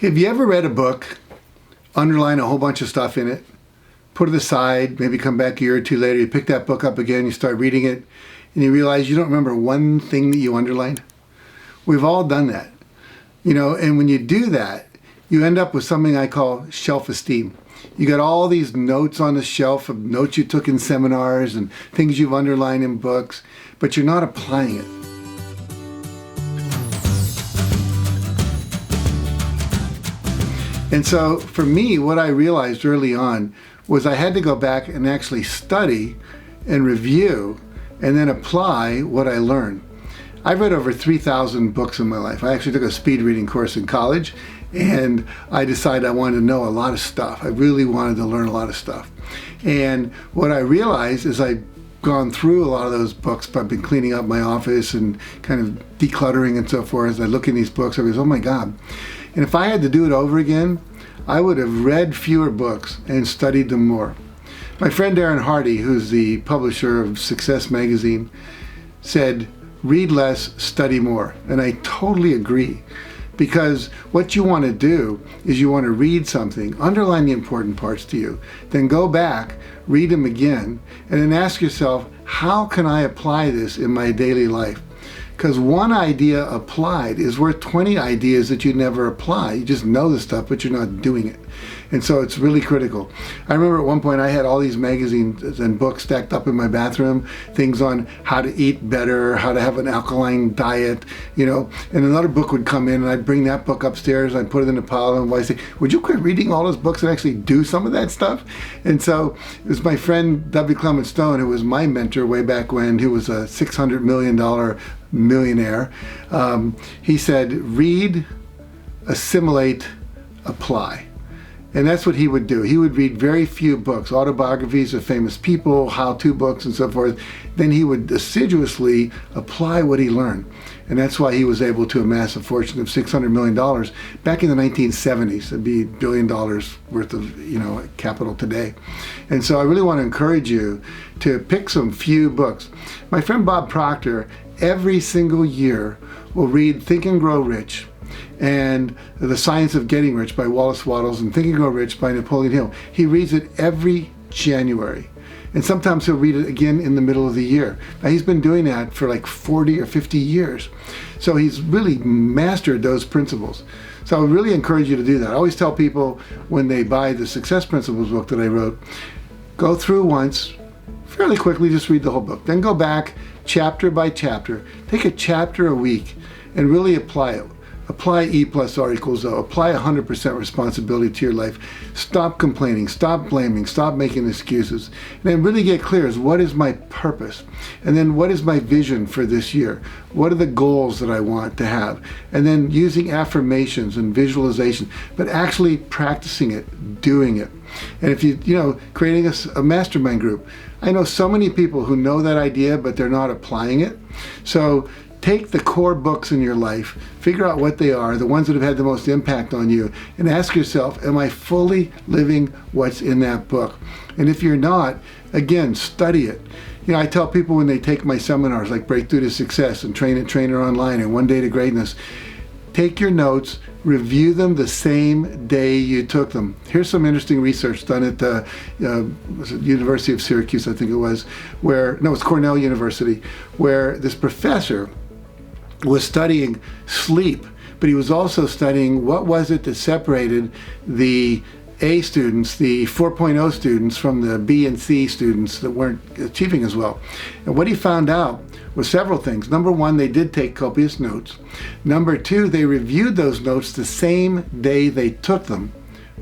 Have you ever read a book, underline a whole bunch of stuff in it, put it aside, maybe come back a year or two later, you pick that book up again, you start reading it, and you realize you don't remember one thing that you underlined? We've all done that. And when you do that, you end up with something I call shelf-esteem. You got all these notes on the shelf of notes you took in seminars and things you've underlined in books, but you're not applying it. And so for me, what I realized early on was I had to go back and actually study and review and then apply what I learned. I've read over 3,000 books in my life. I actually took a speed reading course in college, and I decided I wanted to know a lot of stuff. I really wanted to learn a lot of stuff. And what I realized is I've gone through a lot of those books. I've been cleaning up my office and kind of decluttering and so forth. As I look in these books, I go, oh my God. And if I had to do it over again, I would have read fewer books and studied them more. My friend Darren Hardy, who's the publisher of Success Magazine, said, read less, study more. And I totally agree. Because what you want to do is you want to read something, underline the important parts to you, then go back, read them again, and then ask yourself, how can I apply this in my daily life? Because one idea applied is worth 20 ideas that you never apply. You just know the stuff, but you're not doing it. And so it's really critical. I remember at one point I had all these magazines and books stacked up in my bathroom, things on how to eat better, how to have an alkaline diet, and another book would come in and I'd bring that book upstairs and I'd put it in a pile and I'd say, would you quit reading all those books and actually do some of that stuff? And so it was my friend W. Clement Stone, who was my mentor way back when, who was a $600 million millionaire. He said, read, assimilate, apply. And that's what he would do. He would read very few books, autobiographies of famous people, how-to books and so forth. Then he would assiduously apply what he learned. And that's why he was able to amass a fortune of $600 million back in the 1970s. It'd be $1 billion worth of capital today. And so I really want to encourage you to pick some few books. My friend Bob Proctor, every single year, will read Think and Grow Rich and The Science of Getting Rich by Wallace Wattles and Think and Grow Rich by Napoleon Hill. He reads it every January. And sometimes he'll read it again in the middle of the year. Now, he's been doing that for like 40 or 50 years. So he's really mastered those principles. So I would really encourage you to do that. I always tell people when they buy the Success Principles book that I wrote, go through once, fairly quickly, just read the whole book. Then go back chapter by chapter. Take a chapter a week and really apply it. Apply E plus R equals O. Apply 100% responsibility to your life. Stop complaining. Stop blaming. Stop making excuses. And then really get clear as what is my purpose? And then what is my vision for this year? What are the goals that I want to have? And then using affirmations and visualization, but actually practicing it, doing it. And if creating a mastermind group. I know so many people who know that idea, but they're not applying it. So take the core books in your life, figure out what they are, the ones that have had the most impact on you, and ask yourself, am I fully living what's in that book? And if you're not, again, study it. I tell people when they take my seminars like Breakthrough to Success and Trainer Online and One Day to Greatness, take your notes, review them the same day you took them. Here's some interesting research done at the University of Syracuse, I think it was, it's Cornell University, where this professor was studying sleep, but he was also studying what was it that separated the A students, the 4.0 students, from the B and C students that weren't achieving as well. And what he found out was several things. Number one, they did take copious notes. Number two, they reviewed those notes the same day they took them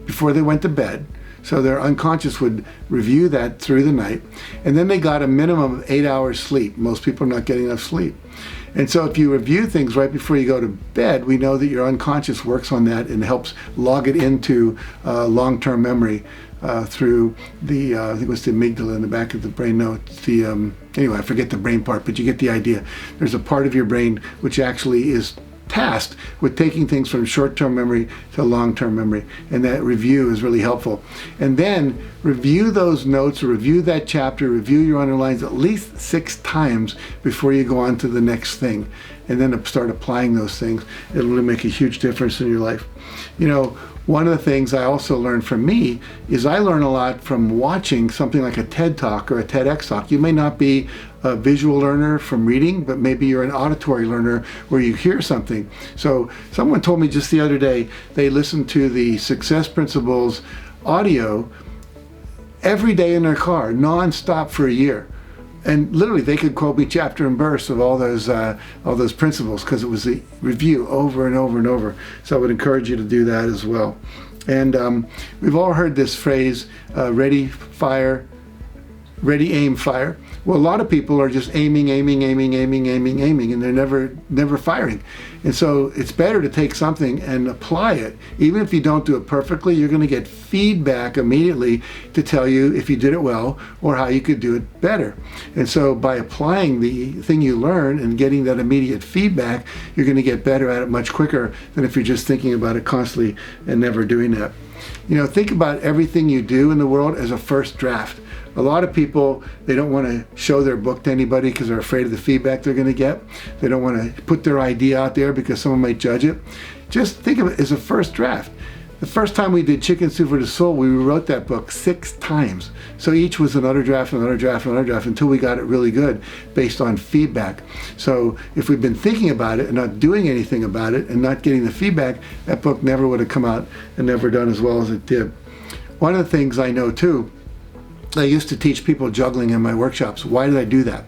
before they went to bed. So their unconscious would review that through the night. And then they got a minimum of 8 hours sleep. Most people are not getting enough sleep. And so if you review things right before you go to bed, we know that your unconscious works on that and helps log it into long-term memory through the, I think it was the amygdala in the back of the brain. No, it's anyway, I forget the brain part, but you get the idea. There's a part of your brain which actually is tasked with taking things from short-term memory to long-term memory, and that review is really helpful. And then review those notes, review that chapter, review your underlines at least 6 times before you go on to the next thing. and then start applying those things. It'll really make a huge difference in your life. You know, one of the things I also learned from me is I learn a lot from watching something like a TED Talk or a TEDx Talk. You may not be a visual learner from reading, but maybe you're an auditory learner where you hear something. So someone told me just the other day they listened to the Success Principles audio every day in their car, non-stop for a year. And literally they could quote me chapter and verse of all those principles, because it was a review over and over and over. So I would encourage you to do that as well. And we've all heard this phrase, ready, aim, fire. Well, a lot of people are just aiming, and they're never firing. And so it's better to take something and apply it. Even if you don't do it perfectly, you're going to get feedback immediately to tell you if you did it well or how you could do it better. And so by applying the thing you learn and getting that immediate feedback, you're going to get better at it much quicker than if you're just thinking about it constantly and never doing that. You know, think about everything you do in the world as a first draft. A lot of people, they don't want to show their book to anybody because they're afraid of the feedback they're going to get. They don't want to put their idea out there because someone might judge it. Just think of it as a first draft. The first time we did Chicken Soup for the Soul, we rewrote that book 6 times. So each was another draft, another draft, another draft, until we got it really good based on feedback. So if we'd been thinking about it and not doing anything about it and not getting the feedback, that book never would have come out and never done as well as it did. One of the things I know too, I used to teach people juggling in my workshops. Why did I do that?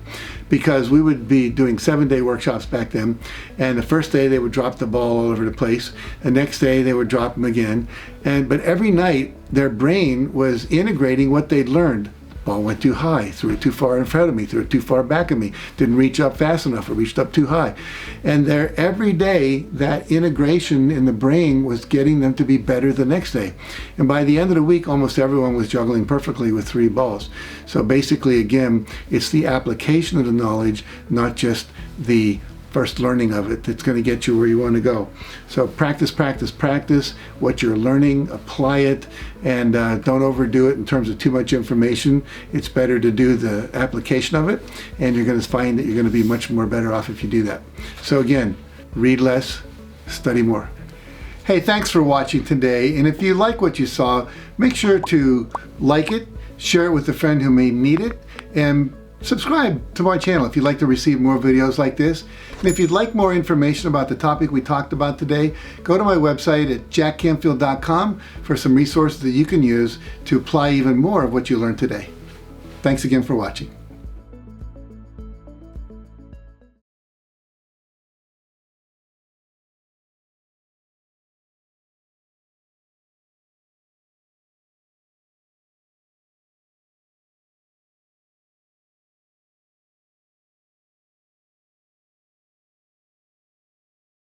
Because we would be doing 7-day workshops back then, and the first day they would drop the ball all over the place. The next day they would drop them again. But every night their brain was integrating what they'd learned. Ball went too high, threw it too far in front of me, threw it too far back of me, didn't reach up fast enough, or reached up too high. And every day, that integration in the brain was getting them to be better the next day. And by the end of the week, almost everyone was juggling perfectly with 3 balls. So basically, again, it's the application of the knowledge, not just the first learning of it, that's going to get you where you want to go. So practice, practice, practice what you're learning, apply it, and don't overdo it in terms of too much information. It's better to do the application of it, and you're going to find that you're going to be much more better off if you do that. So again, read less, study more. Hey, thanks for watching today, and if you like what you saw, make sure to like it, share it with a friend who may need it, and subscribe to my channel if you'd like to receive more videos like this. And if you'd like more information about the topic we talked about today, go to my website at JackCanfield.com for some resources that you can use to apply even more of what you learned today. Thanks again for watching.